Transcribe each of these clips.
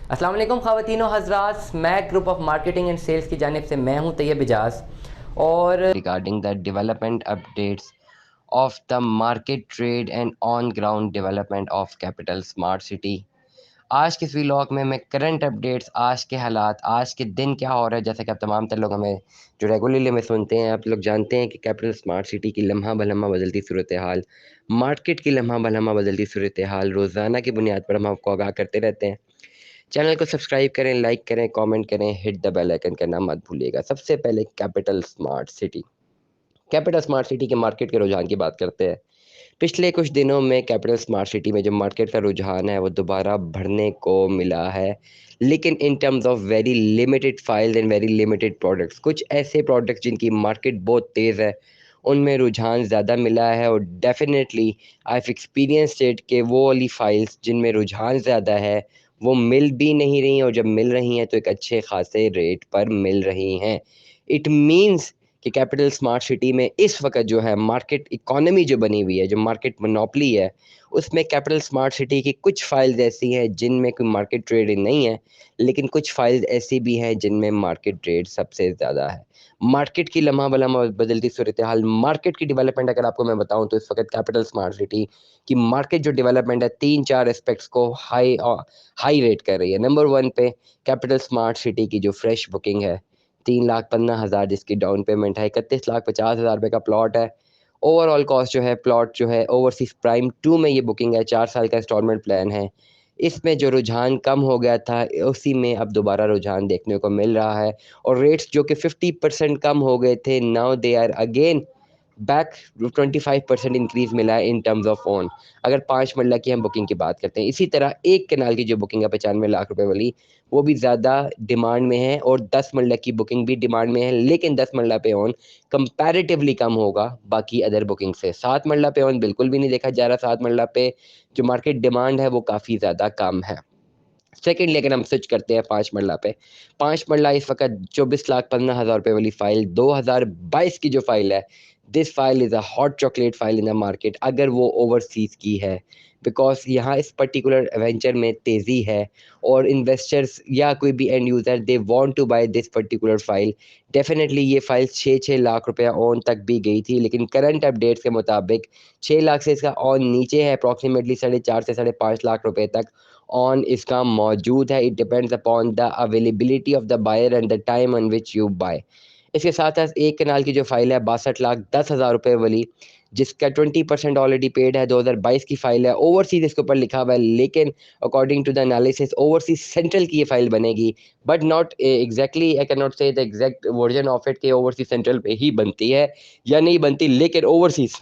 अस्सलाम वालेकुम ख़वातीनो हज़रात, मैं group of marketing and sales की जानिब से मैं हूं तैयब इजाज़ और regarding the development updates of the market trade and on ground development of capital smart city. आज के इस व्लॉग में मैं करंट अपडेट्स, आज के हालात, आज के दिन क्या हो रहा है, जैसा कि आप तमाम तर लोग हमें जो रेगुलरली हमें सुनते हैं, आप लोग जानते हैं कि कैपिटल स्मार्ट सिटी की लम्हा बलम्हा बदलती सूरत हाल, मार्केट की लम्हा बलम्हा बदलती सूरत हाल रोज़ाना की बुनियाद पर हम आपको आगाह करते रहते हैं। चैनल को सब्सक्राइब करें, लाइक करें, कमेंट करें, हिट द बेल आइकन करना मत भूलिएगा। सबसे पहले कैपिटल स्मार्ट सिटी के मार्केट के रुझान की बात करते हैं। पिछले कुछ दिनों में कैपिटल स्मार्ट सिटी में जो मार्केट का रुझान है वो दोबारा बढ़ने को मिला है, लेकिन in terms of very limited files and very limited products. कुछ ऐसे प्रोडक्ट्स जिनकी मार्केट बहुत तेज़ है उनमें रुझान ज़्यादा मिला है, और definitely I have experienced it कि वो वाली फाइल्स जिनमें रुझान ज़्यादा है वो मिल भी नहीं रही हैं, और जब मिल रही हैं तो एक अच्छे खासे रेट पर मिल रही हैं। इट मीन्स कि कैपिटल स्मार्ट सिटी में इस वक्त जो है मार्केट इकोनॉमी जो बनी हुई है, जो मार्केट मोनोपोली है, उसमें कैपिटल स्मार्ट सिटी की कुछ फाइल्स ऐसी हैं जिनमें कोई मार्केट ट्रेड नहीं है, लेकिन कुछ फाइल्स ऐसी भी हैं जिनमें मार्केट ट्रेड सबसे ज़्यादा है। मार्केट की लम्हा बलम्हा बदलती सूरत हाल, मार्केट की डेवलपमेंट अगर आपको मैं बताऊं तो इस वक्त कैपिटल स्मार्ट सिटी की मार्केट जो डेवलपमेंट है तीन चार एस्पेक्ट्स को हाई रेट कर रही है। नंबर वन पे कैपिटल स्मार्ट सिटी की जो फ्रेश बुकिंग है, 3,15,000 जिसकी डाउन पेमेंट है, 31,50,000 रुपये का प्लॉट है। ओवरऑल कॉस्ट जो है प्लॉट जो है ओवरसीज प्राइम 2 में ये बुकिंग है, 4 साल का इंस्टॉलमेंट प्लान है। इसमें जो रुझान कम हो गया था उसी में अब दोबारा रुझान देखने को मिल रहा है, और रेट्स जो कि 50% कम हो गए थे, now they are again back. 25% increase मिला है इन टर्म्स ऑफ ओन। अगर 5 मरला की हम बुकिंग की बात करते हैं, इसी तरह एक कनाल की जो बुकिंग है 95 लाख रुपए वाली, वो भी ज़्यादा डिमांड में है, और 10 मरला की बुकिंग भी डिमांड में है, लेकिन 10 मरला पे ऑन कंपैरेटिवली कम होगा बाकी अदर बुकिंग से। 7 मरला पे ऑन बिल्कुल भी नहीं देखा जा रहा। 7 मरला पे जो मार्केट डिमांड है वो काफ़ी ज़्यादा कम है। सेकेंडली अगर हम स्विच करते हैं 5 मरला पे, 5 मरला इस वक्त 24,15,000 रुपये वाली फाइल, 2022 की जो फाइल है, this file is a hot chocolate file in the market अगर वो ओवरसीज़ की है, बिकॉज यहाँ इस पर्टिकुलर वेंचर में तेज़ी है, और इन्वेस्टर्स या कोई भी end user they want to buy this particular file. Definitely ये फाइल 6-6 लाख रुपया ऑन तक भी गई थी, लेकिन करंट अपडेट्स के मुताबिक 6 लाख से इसका ऑन नीचे है, अप्रॉक्सीमेटली 4.5 से 5.5 लाख रुपए तक ऑन इसका मौजूद है। It depends upon the availability of the buyer and the time on which you buy. इसके साथ साथ एक कनाल की जो फाइल है 62,10,000 रुपये वाली, जिसका 20% ऑलरेडी पेड है, 2022 की फाइल है, ओवरसीज इसके ऊपर लिखा हुआ है, लेकिन according to the analysis overseas central की ये फाइल बनेगी, but not exactly I can not say the exact version of it के ओवरसीज सेंट्रल पे ही बनती है या नहीं बनती, लेकिन ओवरसीज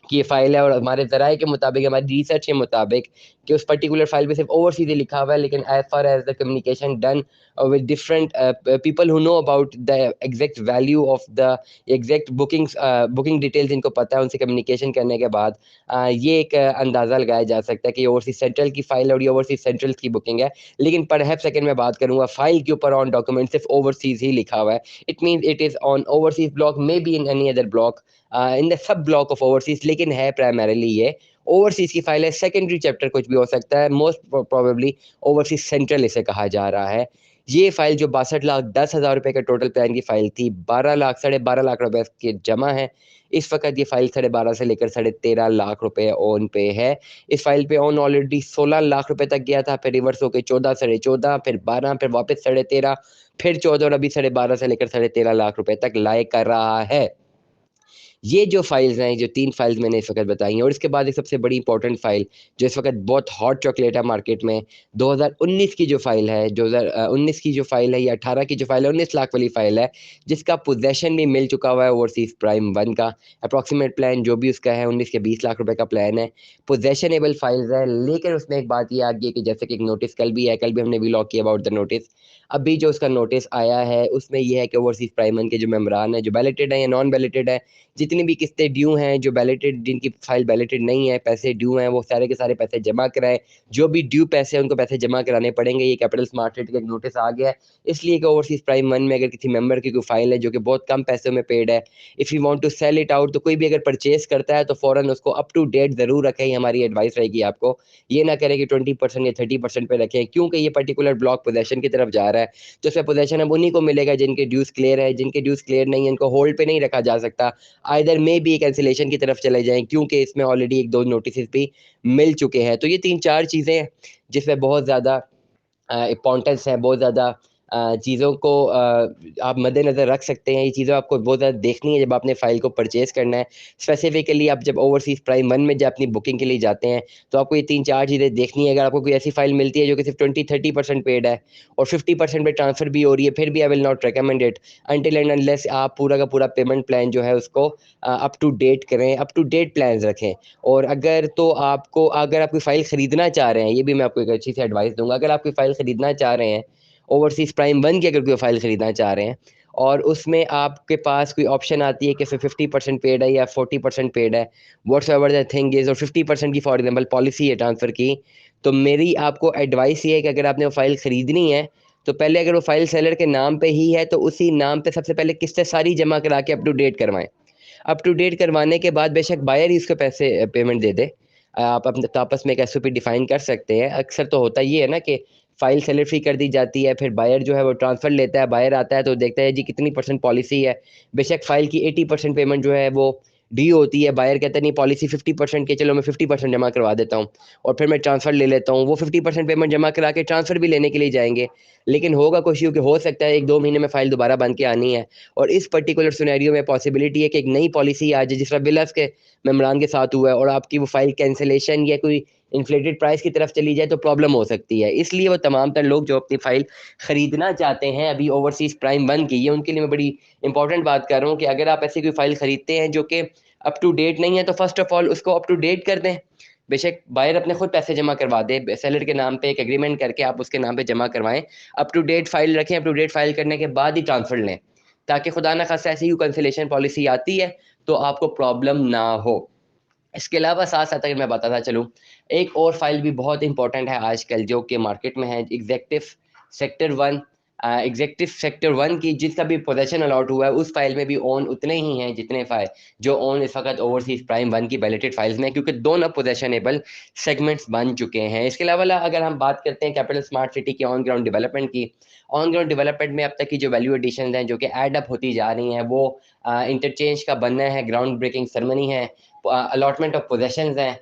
कि ये फाइल है, और हमारे ज़राए के मुताबिक, हमारी रिसर्च के मुताबिक, कि उस पर्टिकुलर फाइल पे सिर्फ ओवरसीज लिखा हुआ है, लेकिन as far as the communication done with different people who know about the exact value of the exact booking details, इनको पता है, उनसे कम्युनिकेशन करने के बाद ये एक अंदाज़ा लगाया जा सकता है कि ओवरसीज सेंट्रल की फाइल और ये ओवरसीज सेंट्रल की बुकिंग है। लेकिन पर सेकंड में बात करूंगा, फाइल के ऊपर ऑन डॉक्यूमेंट सिर्फ ओवरसीज ही लिखा हुआ है। It mean it is on overseas block, may be in any other block, in the sub block of overseas, लेकिन है प्राइमरीली ये ओवरसीज की फाइल है। सेकेंडरी चैप्टर कुछ भी हो सकता है, मोस्ट प्रोबेबली ओवरसीज सेंट्रल इसे कहा जा रहा है। ये फाइल जो 62,10,000 रुपए के टोटल प्लान की फाइल थी, 12 लाख 12.5 लाख रुपए के जमा है। इस वक्त ये फाइल 12.5 से लेकर 13.5 लाख रुपए ऑन पे है। इस फाइल पे ऑन ऑलरेडी 16 लाख रुपए तक गया था, फिर रिवर्स होकर 14, 14.5, फिर 12, फिर वापस 13.5, फिर 14, और अभी 12.5 से लेकर 13.5 लाख रुपए तक लाए कर रहा है। ये जो फाइल्स हैं, जो 3 फाइल्स मैंने इस वक़्त बताई हैं, और इसके बाद एक सबसे बड़ी इंपॉर्टेंट फाइल जो इस वक़्त बहुत हॉट चॉकलेट है मार्केट में, 2019 की जो फाइल है, 2019 की जो फाइल है या 18 की जो फाइल है, 19 लाख वाली फाइल है, जिसका पोज़ेशन भी मिल चुका हुआ है ओवरसीज़ प्राइम 1 का। अप्रॉक्सिमेट प्लान जो भी उसका है 19 के 20 लाख रुपए का प्लान है। पोज़ेशनेबल फाइल्स है, लेकिन उसमें एक बात ये आ गई है कि जैसे कि एक नोटिस कल भी है, कल भी हमने व्लॉग किया अबाउट द नोटिस। अभी जो उसका नोटिस आया है उसमें ये है कि ओवरसीज़ प्राइम 1 के जो मेंबरान हैं, जो बैलेटेड हैं या नॉन बैलेटेड है, जितनी भी किस्तें ड्यू हैं, जो बैलेटेड, जिनकी फाइल बैलेटेड नहीं है, पैसे ड्यू हैं, वो सारे के सारे पैसे जमा कराएं। जो भी ड्यू पैसे हैं उनको पैसे जमा कराने पड़ेंगे। ये कैपिटल स्मार्ट सिटी का एक नोटिस आ गया है। इसलिए कि ओवरसीज प्राइम वन में अगर किसी मेंबर की कोई फाइल है जो कि बहुत कम पैसों में पेड है, if you want to sell it out, तो कोई भी अगर परचेज करता है तो फौरन उसको अप टू डेट ज़रूर रखें। ये हमारी एडवाइस रहेगी आपको। ये ना करें कि 20% या 30% पे रखें, क्योंकि ये पर्टिकुलर ब्लॉक पोजेशन की तरफ जा रहा है। तो उसमें पोजेशन अब उन्हीं को मिलेगा जिनके ड्यूज क्लियर है। जिनके ड्यूज क्लियर नहीं है, इनको होल्ड पे नहीं रखा जा सकता। आइदर मे बी कैंसिलेशन की तरफ चले जाएं, क्योंकि इसमें ऑलरेडी एक दो नोटिस भी मिल चुके हैं। तो ये 3-4 चीज़ें हैं जिसमें बहुत ज़्यादा इम्पोर्टेंस है, बहुत ज़्यादा चीज़ों को आप मद्देनज़र रख सकते हैं। ये चीज़ें आपको बहुत ज़्यादा देखनी है जब आपने फ़ाइल को परचेज़ करना है। स्पेसिफिकली आप जब ओवरसीज़ प्राइम वन में जब अपनी बुकिंग के लिए जाते हैं, तो आपको ये 3-4 चीज़ें देखनी है। अगर आपको कोई ऐसी फ़ाइल मिलती है जो कि सिर्फ 20-30% पेड है और 50% पे ट्रांसफ़र भी हो रही है, फिर भी I will not recommend it until and unless आप पूरा का पूरा पेमेंट प्लान जो है उसको अप टू डेट करें, अप टू डेट प्लान्स रखें। और अगर आप कोई फ़ाइल ख़रीदना चाह रहे हैं, ये भी मैं आपको एक अच्छी सी एडवाइस दूँगा। अगर आप कोई फ़ाइल ख़रीदना चाह रहे हैं, ओवरसीज़ प्राइम वन की अगर कोई फ़ाइल ख़रीदना चाह रहे हैं और उसमें आपके पास कोई ऑप्शन आती है कि 50% पेड है या 40% पेड है, व्हाट्सएवर द थिंग इज़, और 50% की फॉर एग्जांपल पॉलिसी है ट्रांसफ़र की, तो मेरी आपको एडवाइस ये है कि अगर आपने वो फ़ाइल ख़रीदनी है, तो पहले अगर वो फ़ाइल सेलर के नाम पे ही है, तो उसी नाम पे सबसे पहले किस्तें सारी जमा करा के अप टू डेट करवाएँ। अप टू डेट करवाने के बाद बेशक बायर ही उसके पैसे पेमेंट दे दे। आप अपने तो आपस में एक एसओपी डिफाइन कर सकते हैं। अक्सर तो होता ये है ना कि फाइल सेलर फ्री कर दी जाती है, फिर बायर जो है वो ट्रांसफ़र लेता है, बायर आता है तो देखता है जी कितनी परसेंट पॉलिसी है। बेशक फाइल की 80% पेमेंट जो है वो ड्यू होती है, बायर कहता है नहीं पॉलिसी 50% की, चलो मैं 50% जमा करवा देता हूँ और फिर मैं ट्रांसफ़र ले लेता हूँ। वो 50% पेमेंट जमा करा के ट्रांसफ़र भी लेने के लिए जाएँगे, लेकिन होगा कुछ यूँ कि हो सकता है 1-2 महीने में फाइल दोबारा बन के आनी है और इस पर्टिकुलर सिनेरियो में पॉसिबिलिटी है कि एक नई पॉलिसी आ जाए जिस तरह बिलर्स के मेमोरान के साथ हुआ है और आपकी वो फाइल कैंसिलेशन या कोई इन्फ्लेटेड प्राइस की तरफ चली जाए तो प्रॉब्लम हो सकती है। इसलिए वो तमाम तर लोग जो अपनी फाइल खरीदना चाहते हैं अभी ओवरसीज़ प्राइम वन की, ये उनके लिए मैं बड़ी इंपॉर्टेंट बात कर रहा हूँ कि अगर आप ऐसी कोई फाइल खरीदते हैं जो कि अप टू डेट नहीं है, तो फर्स्ट ऑफ ऑल उसको अप टू डेट कर दें। बेशक बायर अपने खुद पैसे जमा करवा दे, सेलर के नाम पे एक एग्रीमेंट करके आप उसके नाम पे जमा करवाएं। अप टू डेट फाइल रखें, अप टू डेट फाइल करने के बाद ही ट्रांसफर लें, ताकि खुदा ना खास्ता ऐसी कोई कैंसिलेशन पॉलिसी आती है तो आपको प्रॉब्लम ना हो। इसके अलावा साथ-साथ अगर मैं बताता चलूँ, एक और फ़ाइल भी बहुत इम्पोर्टेंट है आजकल जो कि मार्केट में है, sector one executive sector one की जिसका भी पोज़ीशन अलॉट हुआ है, उस फ़ाइल में भी ओन उतने ही हैं जितने जो ओन इस वक़्त ओवरसीज़ प्राइम वन की बैलेटेड फ़ाइल्स में, क्योंकि दोनों पोज़ेशनेबल सेगमेंट्स बन चुके हैं। इसके अलावा अगर हम बात करते हैं कैपिटल स्मार्ट सिटी की ऑन ग्राउंड डेवलपमेंट की, ऑन ग्राउंड डेवलपमेंट में अब तक की जो वैल्यू एडिशंस हैं, जो कि ऐड अप होती जा रही हैं, वो इंटरचेंज का बनना है, ग्राउंड ब्रेकिंग सेरेमनी है, अलॉटमेंट ऑफ पोजेशंस हैं,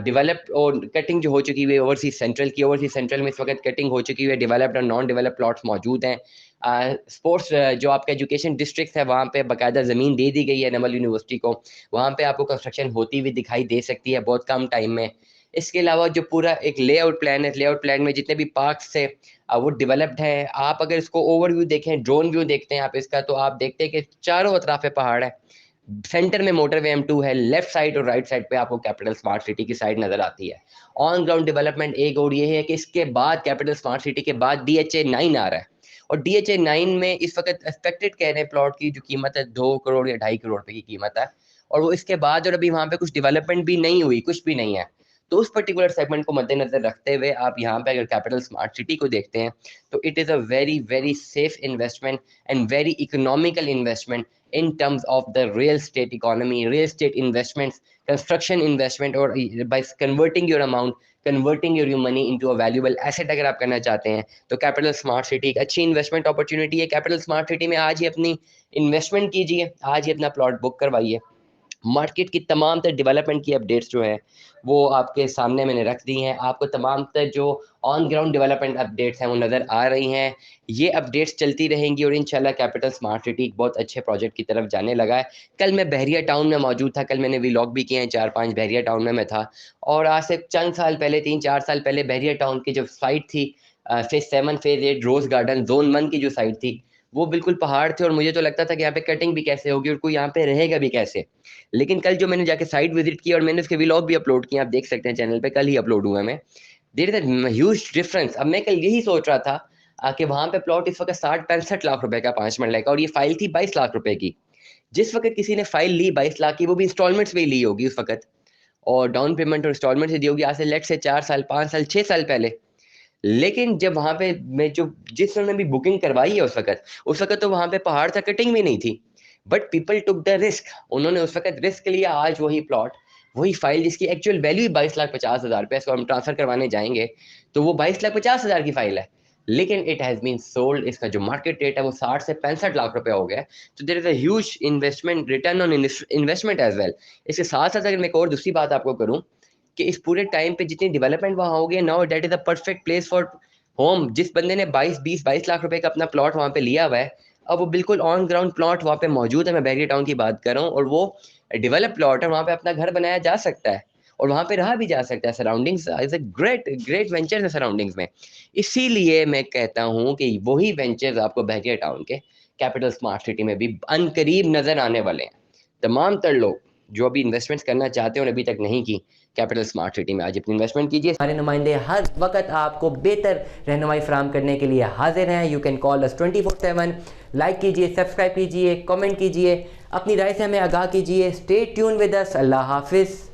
डेवलप्ड और कटिंग जो हो चुकी हुई है ओवरसीज सेंट्रल में इस वक्त कटिंग हो चुकी हुई है, डेवलप्ड और नॉन डेवलप्ड प्लॉट्स मौजूद हैं। स्पोर्ट्स जो आपका एजुकेशन डिस्ट्रिक्ट है वहाँ पे बाकायदा ज़मीन दे दी गई है नमल यूनिवर्सिटी को, वहाँ पे आपको कंस्ट्रक्शन होती हुई दिखाई दे सकती है बहुत कम टाइम में। इसके अलावा जो पूरा एक लेआउट प्लान है, लेआउट प्लान में जितने भी पार्क्स है वो डेवलप्ड है। आप अगर इसको ओवरव्यू देखें, ड्रोन व्यू देखते हैं आप इसका, तो आप देखते हैं कि चारों अतराफ पहाड़ है, सेंटर में मोटरवे M2 है, लेफ्ट साइड और राइट साइड पे आपको कैपिटल स्मार्ट सिटी की साइड नजर आती है। ऑन ग्राउंड डेवलपमेंट एक और ये है कि इसके बाद कैपिटल स्मार्ट सिटी के बाद DHA 9 आ रहा है और DHA 9 में इस वक्त एक्सपेक्टेड कह रहे हैं प्लॉट की जो कीमत है 2 करोड़ या 2.5 करोड़ रुपए की कीमत है, और वो इसके बाद और अभी वहां पे कुछ डेवलपमेंट भी नहीं हुई, कुछ भी नहीं है। तो उस पर्टिकुलर सेगमेंट को मद्देनजर रखते हुए आप यहाँ पे अगर कैपिटल स्मार्ट सिटी को देखते हैं तो it is a very very safe investment and very economical investment in terms of the real estate economy, real estate investments, construction investment, or by converting your money into a valuable asset अगर आप करना चाहते हैं तो capital smart city एक अच्छी investment opportunity है। Capital smart city में आज ही अपनी इन्वेस्टमेंट कीजिए, आज ही अपना प्लॉट बुक करवाइए। मार्केट की तमाम तर डेवलपमेंट की अपडेट्स जो हैं वो आपके सामने मैंने रख दी हैं। आपको तमाम तर जो ऑन ग्राउंड डेवलपमेंट अपडेट्स हैं वो नज़र आ रही हैं। ये अपडेट्स चलती रहेंगी और इंशाल्लाह कैपिटल स्मार्ट सिटी एक बहुत अच्छे प्रोजेक्ट की तरफ जाने लगा है। कल मैं बहरिया टाउन में मौजूद था, कल मैंने व्लॉग भी किए हैं, 4-5 बहरिया टाउन में मैं था। और आज से चंद साल पहले, 3-4 साल पहले बहरिया टाउन की जो साइट थी, phase 7 phase 8 rose garden zone 1 की जो साइट थी, वो बिल्कुल पहाड़ थे और मुझे तो लगता था कि यहाँ पे कटिंग भी कैसे होगी और कोई यहाँ पे रहेगा भी कैसे। लेकिन कल जो मैंने जाके साइट विजिट की और मैंने उसके व्लॉग भी अपलोड किए, आप देख सकते हैं चैनल पे, कल ही अपलोड हुआ है मैं। There is a huge difference. अब मैं कल यही सोच रहा था कि वहां पे प्लॉट इस वक्त 60-65 लाख रुपए का 5 मरले का, और ये फाइल थी 22 लाख रुपए की। जिस वक्त किसी ने फाइल ली 22 लाख की, वो भी इंस्टॉलमेंट्स पे ही ली होगी उस वक्त, और डाउन पेमेंट और इंस्टॉलमेंट से दी होगी आज से लेट से 4 साल 5 साल 6 साल पहले। लेकिन जब वहां पे मैं जो जिस ने भी बुकिंग करवाई है उस वक्त तो वहां पे पहाड़ था, कटिंग भी नहीं थी, but people took the risk, उन्होंने उस वक्त रिस्क लिया। आज वही प्लॉट, वही फाइल जिसकी एक्चुअल वैल्यू 22,50,000 रुपये, इसको हम ट्रांसफर करवाने जाएंगे तो वो 22,50,000 की फाइल है, लेकिन इट हैज बीन सोल्ड, इसका जो मार्केट रेट है वो 60 से 65 लाख रुपए हो गया है। तो there is a huge investment, return on investment as well. इसके साथ साथ अगर मैं एक और दूसरी बात आपको करूं कि इस पूरे टाइम पे जितनी डेवलपमेंट वहां हो गई, now that is a perfect place for home. जिस बंदे ने 22 लाख रुपए का अपना प्लॉट वहां पे लिया हुआ है, अब वो बिल्कुल ऑन ग्राउंड प्लॉट वहां पे मौजूद है। मैं बैगरी टाउन की बात कर रहा हूँ, और वो डेवलप प्लॉट है, वहां पे अपना घर बनाया जा सकता है और वहां पे रहा भी जा सकता है। Surroundings is a great great venture है सराउंडिंग्स में। इसीलिए मैं कहता हूँ कि वही वेंचर्स आपको बहरिया टाउन के कैपिटल स्मार्ट सिटी में भी अनकरीब नजर आने वाले हैं। तमाम तर लोग जो अभी इन्वेस्टमेंट्स करना चाहते हैं और अभी तक नहीं की, कैपिटल स्मार्ट सिटी में आज अपनी इन्वेस्टमेंट कीजिए। हमारे नुमाइंदे हर वक्त आपको बेहतर रहनुमाई फराहम करने के लिए हाजिर हैं। You can call us 24/7। Like कीजिए, सब्सक्राइब कीजिए, कमेंट कीजिए, अपनी राय से हमें आगाह कीजिए। Stay tuned with us. अल्लाह हाफिज़।